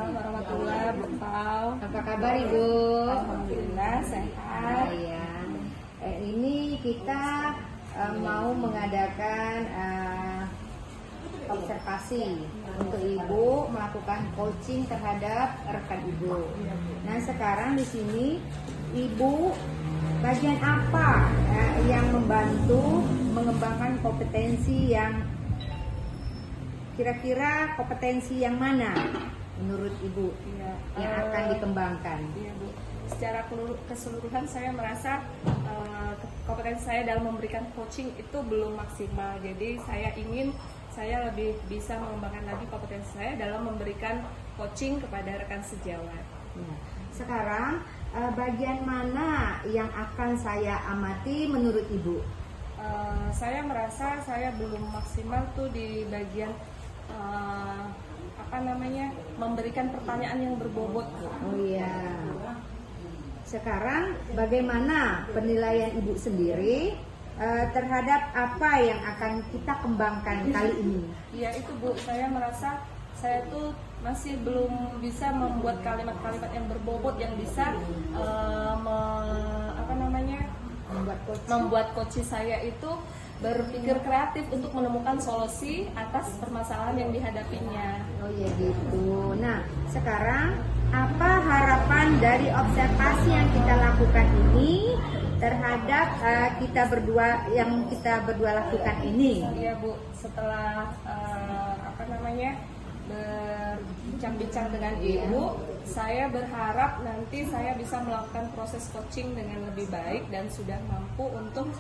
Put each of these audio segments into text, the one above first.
Waalaikumsalam warahmatullahi wabarakatuh. Apa kabar Ibu? Alhamdulillah sehat. Iya. Ini kita mau mengadakan observasi untuk Ibu melakukan coaching terhadap rekan Ibu. Nah sekarang di sini Ibu bagian apa yang membantu mengembangkan kompetensi yang kira-kira kompetensi yang mana menurut Ibu yang akan dikembangkan? Iya Bu. Secara keseluruhan saya merasa kompetensi saya dalam memberikan coaching itu belum maksimal. Jadi saya lebih bisa mengembangkan lagi kompetensi saya dalam memberikan coaching kepada rekan sejawat. Ya. Sekarang bagian mana yang akan saya amati menurut Ibu? Saya merasa saya belum maksimal tuh di bagian memberikan pertanyaan yang berbobot. Oh iya. Sekarang bagaimana penilaian Ibu sendiri terhadap apa yang akan kita kembangkan kali ini? Iya itu Bu, saya merasa saya tuh masih belum bisa membuat kalimat-kalimat yang berbobot yang bisa membuat coach saya itu berpikir kreatif untuk menemukan solusi atas permasalahan yang dihadapinya. Oh ya gitu. Nah sekarang apa harapan dari observasi yang kita lakukan ini terhadap kita berdua lakukan ini? Iya Bu, setelah berbincang-bincang dengan Ibu, saya berharap nanti saya bisa melakukan proses coaching dengan lebih baik dan sudah mampu untuk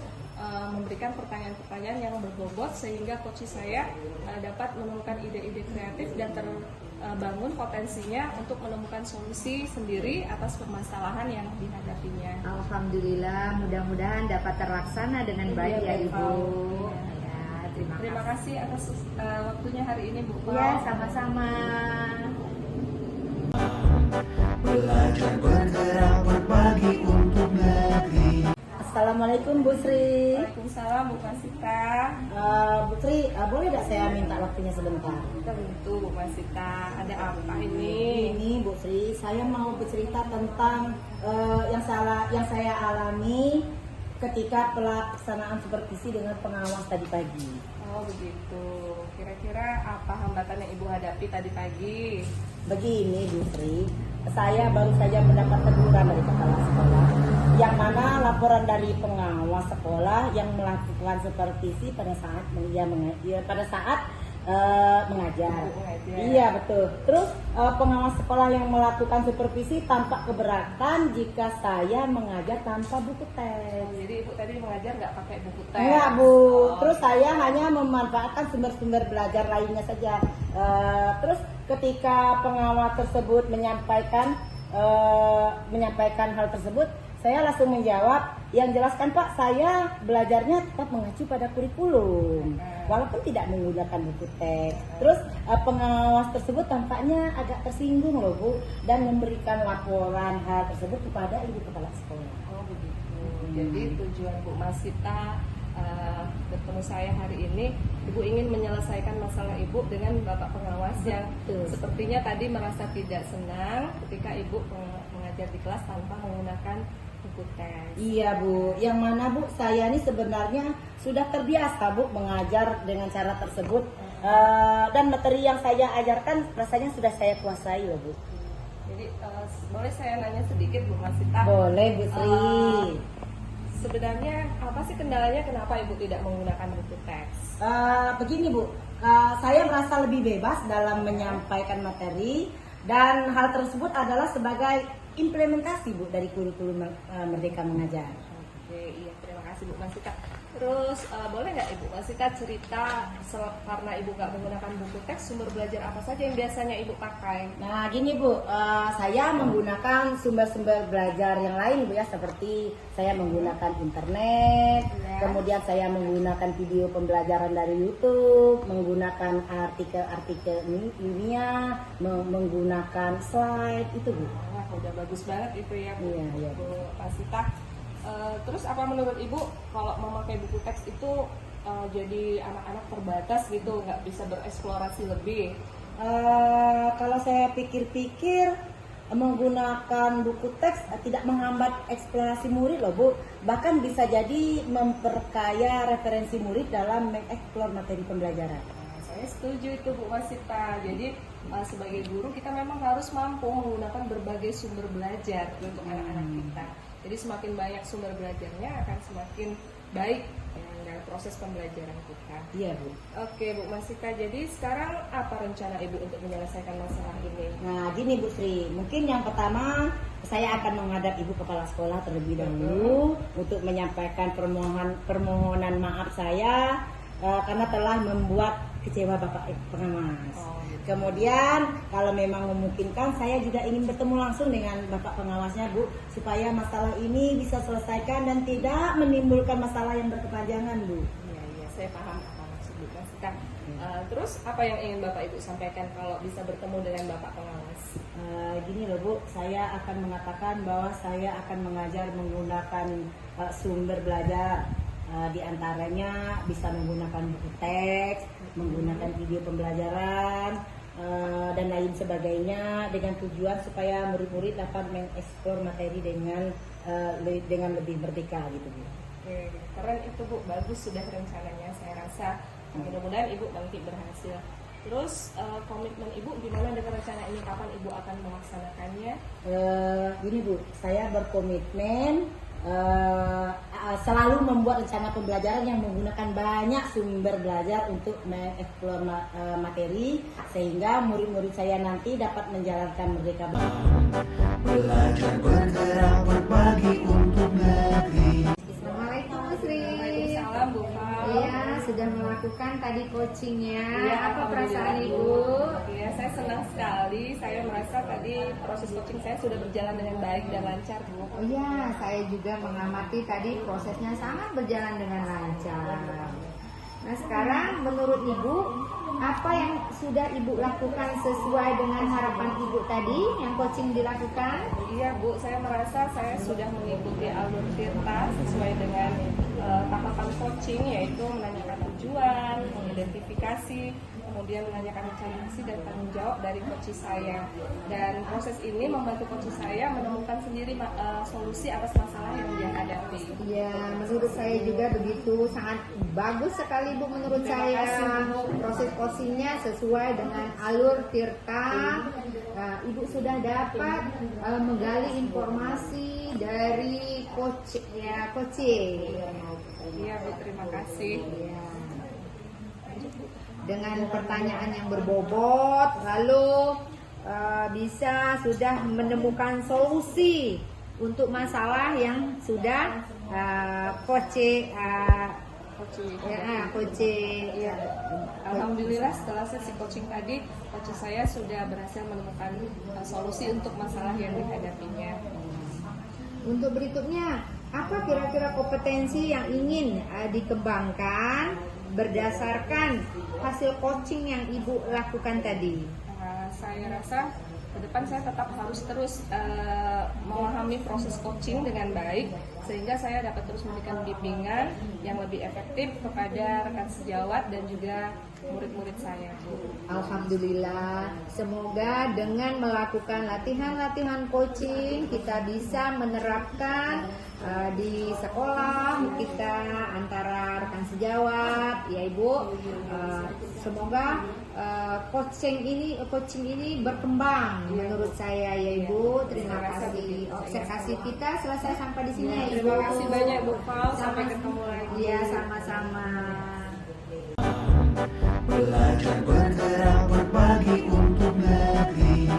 memberikan pertanyaan-pertanyaan yang berbobot sehingga coach saya dapat menemukan ide-ide kreatif dan terbangun potensinya untuk menemukan solusi sendiri atas permasalahan yang dihadapinya. Alhamdulillah, mudah-mudahan dapat terlaksana dengan baik ya Ibu. Ya, terima kasih atas waktunya hari ini Bu. Ya, sama-sama. Belajar bergerak berbagi untuk negeri. Assalamualaikum Bu Sri. Waalaikumsalam Bu Masita. Bu Sri, boleh tidak saya minta waktunya sebentar? Tentu Bu Masita, ada apa ini? Ini Bu Sri, saya mau bercerita tentang yang saya alami ketika pelaksanaan supervisi dengan pengawas tadi pagi. Oh begitu. Kira-kira apa hambatan yang Ibu hadapi tadi pagi? Begini Bu Sri, saya baru saja mendapat teguran dari kepala sekolah, yang mana laporan dari pengawas sekolah yang melakukan supervisi pada saat mengajar. Iya betul. Terus pengawas sekolah yang melakukan supervisi tampak keberatan jika saya mengajar tanpa buku teks. Jadi Ibu tadi mengajar nggak pakai buku teks? Enggak Bu. Terus saya hanya memanfaatkan sumber-sumber belajar lainnya saja. Terus ketika pengawas tersebut menyampaikan hal tersebut, saya langsung menjawab, yang jelaskan Pak, saya belajarnya tetap mengacu pada kurikulum, walaupun tidak menggunakan buku teks. Terus pengawas tersebut tampaknya agak tersinggung loh Bu, dan memberikan laporan hal tersebut kepada Ibu Kepala Sekolah. Oh begitu. Jadi tujuan Bu Masita bertemu saya hari ini, Ibu ingin menyelesaikan masalah Ibu dengan Bapak pengawas yang sepertinya tadi merasa tidak senang ketika Ibu mengajar di kelas tanpa menggunakan buku teks. Iya Bu, yang mana Bu, saya ini sebenarnya sudah terbiasa Bu mengajar dengan cara tersebut, dan materi yang saya ajarkan rasanya sudah saya kuasai loh Bu. Jadi boleh saya nanya sedikit Bu Masita? Boleh Bu Sri. Sebenarnya apa sih kendalanya kenapa Ibu tidak menggunakan buku teks? Begini Bu, saya merasa lebih bebas dalam menyampaikan materi, dan hal tersebut adalah sebagai implementasi Bu dari kurikulum Merdeka Mengajar. Oke, iya terima kasih Bu Masita. Terus boleh nggak Ibu Masita cerita karena Ibu nggak menggunakan buku teks, sumber belajar apa saja yang biasanya Ibu pakai? Nah gini Bu, saya menggunakan sumber-sumber belajar yang lain Bu ya, seperti saya menggunakan internet, kemudian saya menggunakan video pembelajaran dari YouTube, menggunakan artikel-artikel ilmiah, menggunakan slide itu Bu. Wah udah bagus banget itu ya Bu, Iya. Bu Masita. Terus apa menurut Ibu kalau memakai buku teks itu jadi anak-anak terbatas gitu, nggak bisa bereksplorasi lebih? Kalau saya pikir-pikir, menggunakan buku teks tidak menghambat eksplorasi murid loh Bu. Bahkan bisa jadi memperkaya referensi murid dalam mengeksplor materi pembelajaran. Saya setuju itu Bu Masita. Jadi sebagai guru kita memang harus mampu menggunakan berbagai sumber belajar untuk anak-anak kita. Jadi semakin banyak sumber belajarnya akan semakin baik dalam proses pembelajaran kita. Iya Bu. Oke Bu Masita, jadi sekarang apa rencana Ibu untuk menyelesaikan masalah ini? Nah gini Bu Sri, mungkin yang pertama saya akan menghadap Ibu Kepala Sekolah terlebih dahulu untuk menyampaikan permohonan maaf saya karena telah membuat kecewa Bapak Pengawas. Kemudian kalau memang memungkinkan saya juga ingin bertemu langsung dengan Bapak Pengawasnya Bu, supaya masalah ini bisa selesaikan dan tidak menimbulkan masalah yang berkepanjangan Bu. Iya, saya paham apa maksud Bu Masita. Terus apa yang ingin Bapak Ibu sampaikan kalau bisa bertemu dengan Bapak Pengawas? Gini loh Bu, saya akan mengatakan bahwa saya akan mengajar menggunakan sumber belajar. Di antaranya bisa menggunakan buku teks, menggunakan video pembelajaran, dan lain sebagainya dengan tujuan supaya murid-murid dapat mengeksplor materi dengan lebih merdeka gitu Bu. Oke, keren itu Bu, bagus sudah rencananya. Saya rasa mudah-mudahan Ibu nanti berhasil. Terus komitmen Ibu gimana dengan rencana ini? Kapan Ibu akan melaksanakannya? Gini Bu, saya berkomitmen selalu membuat rencana pembelajaran yang menggunakan banyak sumber belajar untuk mengeksplor materi sehingga murid-murid saya nanti dapat menjalankan merdeka Belajar bergerak berbagi untuk negeri. Assalamualaikum Bu Sri. Waalaikumsalam Bu Fal. Iya, sudah melakukan tadi coachingnya. Iya, Apa perasaan alhamdulillah, Ibu? Iya, saya senang sekali. Saya merasa tadi proses coaching saya sudah berjalan dengan baik dan lancar Bu. Oh iya, saya juga mengamati tadi prosesnya sangat berjalan dengan lancar. Nah sekarang menurut Ibu, apa yang sudah Ibu lakukan sesuai dengan harapan Ibu tadi yang coaching dilakukan? Iya Bu, saya merasa saya sudah mengikuti alur Tirta sesuai dengan tahapan coaching, yaitu menanyakan tujuan, mengidentifikasi, kemudian menanyakan rencana aksi dan tanggung jawab dari coach saya. Dan proses ini membantu coach saya menemukan sendiri solusi atas masalah yang dia hadapi. Iya, menurut saya juga begitu, sangat bagus sekali Bu menurut Terima saya. kasih, Bu. Proses coachingnya sesuai dengan alur Tirta. Ibu sudah dapat menggali informasi dari coaching. Iya Bu, terima kasih. Iya. Dengan pertanyaan yang berbobot, lalu bisa sudah menemukan solusi untuk masalah yang sudah coaching. Iya. Alhamdulillah setelah sesi coaching tadi, coach saya sudah berhasil menemukan solusi untuk masalah yang dihadapinya. Untuk berikutnya, apa kira-kira kompetensi yang ingin dikembangkan berdasarkan hasil coaching yang Ibu lakukan tadi? Saya rasa ke depan saya tetap harus terus memahami proses coaching dengan baik sehingga saya dapat terus memberikan bimbingan yang lebih efektif kepada rekan sejawat dan juga murid-murid saya. Alhamdulillah, semoga dengan melakukan latihan-latihan coaching kita bisa menerapkan di sekolah kita antara rekan sejawat, ya Ibu. Semoga coaching ini berkembang menurut saya, ya Ibu. Terima kasih. Observasi kita selesai sampai di sini ya Ibu. Terima kasih banyak Bu Fal, sampai ketemu lagi. Iya, sama-sama. Belajar bergerak berbagi